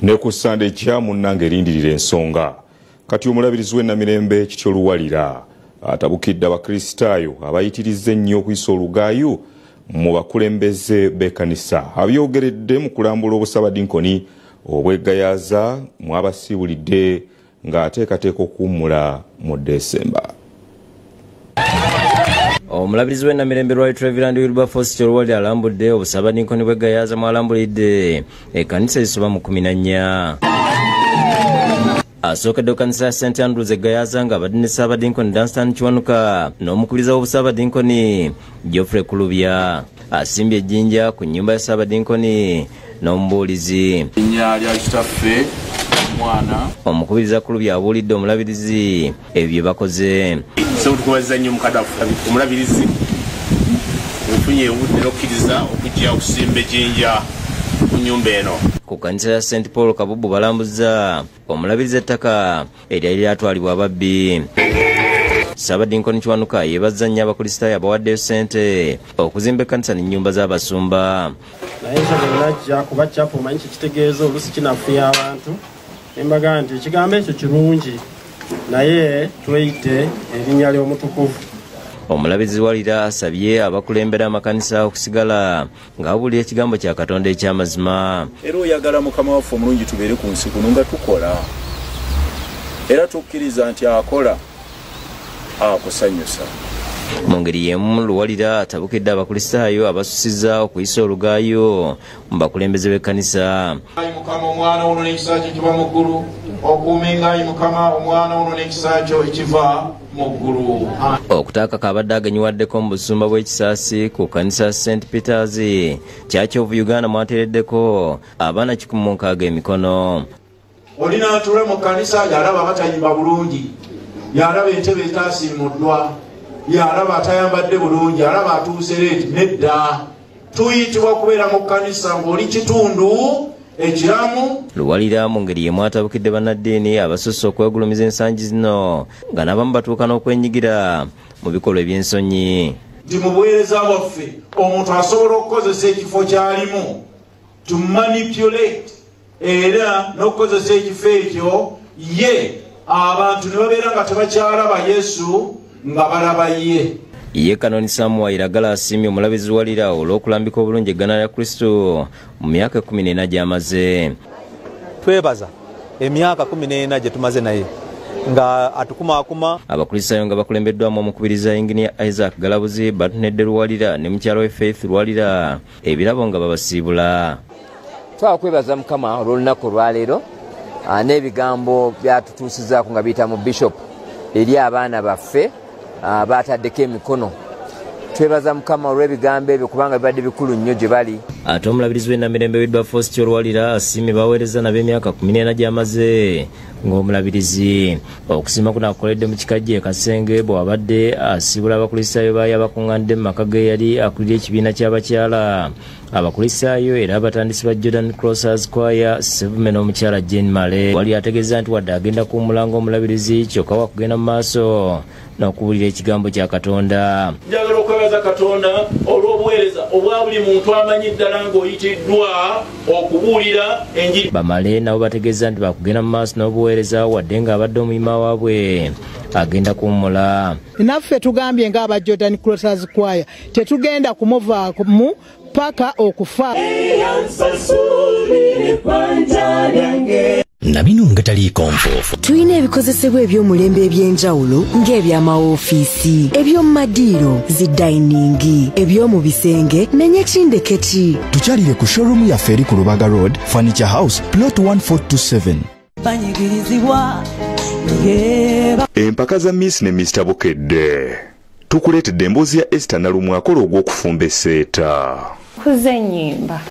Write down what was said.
ne ku Sunday kya munnange erindirira ensonga. Kati omulabirizi w'ennamirembe Kityo Luwalira atabukidde Abakulisitaayo abayitirizza ennyo okuyisa olugaayo mu bakulembeze b'ekkanisa. Abyogeredde mu kulambula obusabadinkoni obwegayaaza mu abasiibulidde ng'ateekateeka okuwummula mu Desemba. Omulabirizi w'ennamirembe Right Reverend Wilberforce Kityo Luwalira alambudde obusabadinkoni bw'egayaaza mwalambulidde ekkanisa ezisoba mu 14. Asookedde ekkanisa ya St Andrews egayaaza nga abadde ne Ssaabadinkoni Danstan Kiwanuka n'omukubiriza w'obusabadinkoni Geoffrey Kulubya asimbye ejjinja ku nnyumba ya Ssaabadinkoni n'omubuulizi. Omukubiriza Kulubya abuulidde omulabirizi ebyo bakoze. Tukubaza nnyo mukadafu omulabirizi ofunye obudde n'okkiriza okujja okusimba ejjinja ku nnyumba eno. Ku kkanisa ya St Paul Kabubu balambuza omulabirizi ettaka eryali lyatwalibwa ababbi. Ssaabadinkoni Kiwanuka yeebazza nnyo Abakulisitaayo abawaddeyo ssente okuzimba ekkanisa n'ennyumba z'abasumba. Naye nsobole najja kuba kyapu omanyi kitegeeza oluusi kinafuya abantu. Embaga nti ekigambo ekyo kirungi naye tweyite erinnya ly'omutukuvu. Omulabirizi Luwalira asabye abakulembera amakanisa okusigala ng'abuulira ekigambo kya Katonda eky'amazima. Era oyagala Mukama waffe omulungi tubeere ku nsi kuno nga tukola era tukkiriza nti akola akusanyusa. Mu ngeri y'emu Luwalira atabukidde Abakulisitaayo abasusizza okuyisa olugaayo mu bakulembeze b'ekkanisa. Mukama omwana ono n'ekisa kyo kiva mu ggulu okuumengayi Mukama omwana ono n'ekisa kyo ekiva mu ggulu. Okutaaka kabadde agenyiwaddeko mu busumba bw'ekisaasi ku kkanisa St Peters Church of Uganda mwateereddeko abaana 16 Emikono. Olina atule mu kkanisa y'alaba batayimba bulungi, y'alaba entebe etaasiimuddwa, y'alaba atayambadde bulungi, alaba atuuse leeti. Nedda, tuyitibwa kubeera mu kkanisa ng'oli kitundu ekiramu. Luwalira mu ngeri y'emu atabukidde bannaddiini abasusse okwegulumiza ensangi zino nga n'abamu batuuka n'okwenyigira mu bikolwa eby'ensonyi. Nti mu buweereza bwaffe omuntu asobola okukozesa ekifo ky'alimu to manipulate era n'okukozesa ekifo ekyo ye abantu ne babeera nga tebakyalaba Yesu nga balaba ye. Ye Kanoni Samuel Iragala asiimye omulabirizi Luwalira olw'okulambika obulungi eggana lya Kristo mu myaka 14 gy'amaze. Twebaza emyaka 14 gye tumaze naye nga atukumaakuma. Abakulisitaayo nga bakulembeddwamu omukubiriza Engineer Isaac Galabuzi, Batunedde Luwalira ne mukyala we Faith Luwalira ebirabo nga babasiibula. Twakwebaza Mukama olw'olunaku olwaleero n'ebigambo byatutuusizaako nga biyita mu Bishop eri abaana baffe Ataddeko emikono. Twebaza Mukama olw'ebigambo ebyo kubanga bibadde bikulu nnyo gye bali. Ate omulabirizi w'ennamirembe Wilberforce Kityo Luwalira asiimye baweereza nab'emyaka 14 gy'amaze ng'omulabirizi. Okusiima kuno akukoledde mu kikajjo e Kasenge bw'abadde asiibula Abakulisitaayo baali abakuŋŋaanidde mu maka ge yali akulira ekibiina ky'abakyala Abakulisitaayo era abatandisi ba Jordan Crossers Choir Sevume n'omukyala Jane Male. Wali ategeeza nti wadde agenda kuwummulanga omulabirizi kyokka wakugenda mu maaso n'okubuulira ekigambo kya Katonda. Njagala okwebaza Katonda olw'obuweereza obwa buli muntu amanyi ddala ng'oyitiddwa okubuulira enjiri. Bamale nabo bategeeza nti bakugenda mu maaso n'obuweereza wadde ng'abadde omuyima waabwe agenda kuwummula. Naffe tugambye ng'aba Jordan Crossers Choir tetugenda kumuvaamu paka okufa. Nabino ngataliiko nfoofu. Tulina ebikozesebwa eby'omulembe eby'enjawulo ng'eby'amawofiisi, eby'omu madiiro, ziddayiningi, eby'omu bisenge n'enyekindeketi. Tukyalire ku showroom yaffe eri ku Lubaga Road, Furniture House, Plot 1427. Banyigirizibwa empaka za Miss ne Mr. Bukedde. Tukuleetedde emboozi ya Esther Nalumwa akola ogw'okufumba esseeta. Kuze nnyimba.